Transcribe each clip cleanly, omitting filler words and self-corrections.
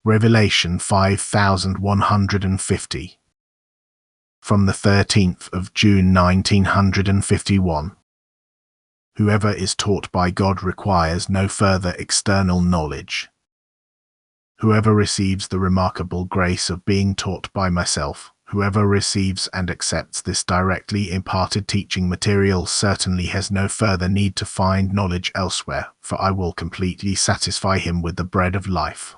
Revelation 5150. From the 13th of June 1951. Whoever is taught by God requires no further external knowledge. Whoever receives the remarkable grace of being taught by myself, whoever receives and accepts this directly imparted teaching material certainly has no further need to find knowledge elsewhere, for I will completely satisfy him with the bread of life.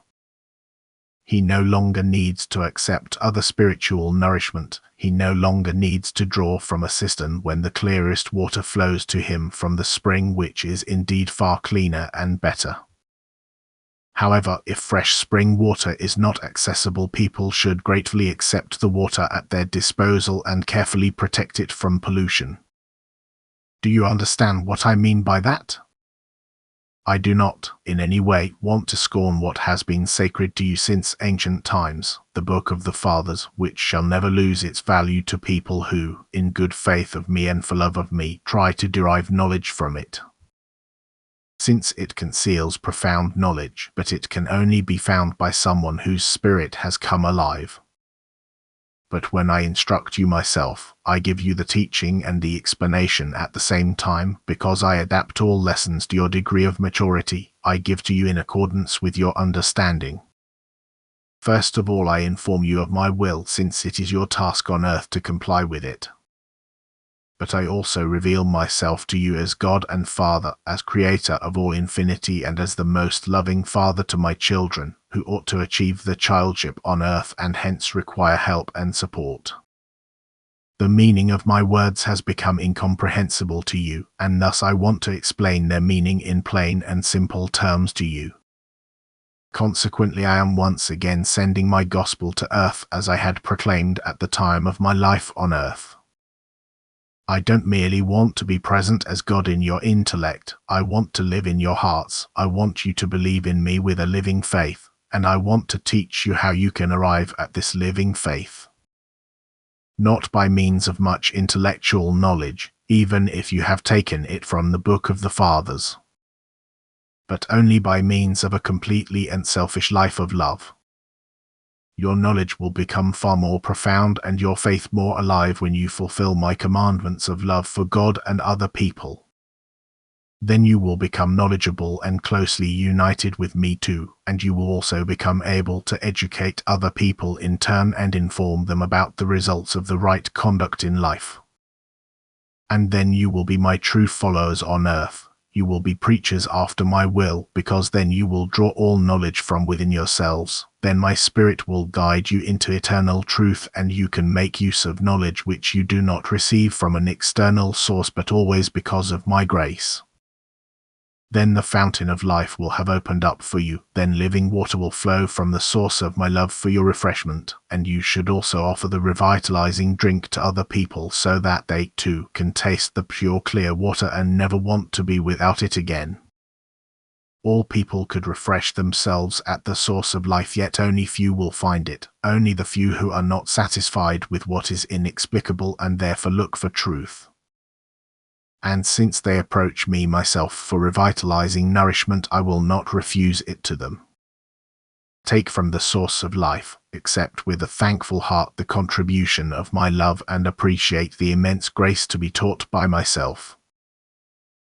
He no longer needs to accept other spiritual nourishment. He no longer needs to draw from a cistern when the clearest water flows to him from the spring, which is indeed far cleaner and better. However, if fresh spring water is not accessible, people should gratefully accept the water at their disposal and carefully protect it from pollution. Do you understand what I mean by that? I do not, in any way, want to scorn what has been sacred to you since ancient times, the Book of the Fathers, which shall never lose its value to people who, in good faith of me and for love of me, try to derive knowledge from it. Since it conceals profound knowledge, but it can only be found by someone whose spirit has come alive. But when I instruct you myself, I give you the teaching and the explanation at the same time, because I adapt all lessons to your degree of maturity. I give to you in accordance with your understanding. First of all, I inform you of my will, since it is your task on earth to comply with it. But I also reveal myself to you as God and Father, as Creator of all infinity, and as the most loving Father to my children, who ought to achieve the childship on earth and hence require help and support. The meaning of my words has become incomprehensible to you, and thus I want to explain their meaning in plain and simple terms to you. Consequently, I am once again sending my gospel to earth as I had proclaimed at the time of my life on earth. I don't merely want to be present as God in your intellect, I want to live in your hearts. I want you to believe in me with a living faith, and I want to teach you how you can arrive at this living faith. Not by means of much intellectual knowledge, even if you have taken it from the Book of the Fathers, but only by means of a completely unselfish life of love. Your knowledge will become far more profound and your faith more alive when you fulfill my commandments of love for God and other people. Then you will become knowledgeable and closely united with me too, and you will also become able to educate other people in turn and inform them about the results of the right conduct in life. And then you will be my true followers on earth. You will be preachers after my will, because then you will draw all knowledge from within yourselves. Then my Spirit will guide you into eternal truth, and you can make use of knowledge which you do not receive from an external source but always because of my grace. Then the fountain of life will have opened up for you, then living water will flow from the source of my love for your refreshment, and you should also offer the revitalizing drink to other people so that they too can taste the pure clear water and never want to be without it again. All people could refresh themselves at the source of life, yet only few will find it, only the few who are not satisfied with what is inexplicable and therefore look for truth. And since they approach me myself for revitalizing nourishment, I will not refuse it to them. Take from the source of life, accept with a thankful heart the contribution of my love, and appreciate the immense grace to be taught by myself.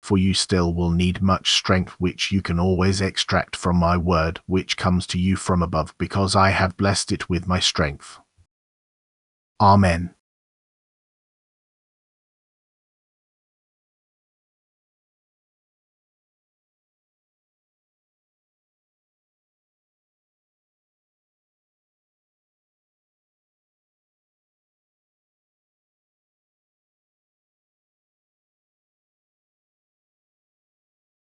For you still will need much strength, which you can always extract from my word, which comes to you from above, because I have blessed it with my strength. Amen.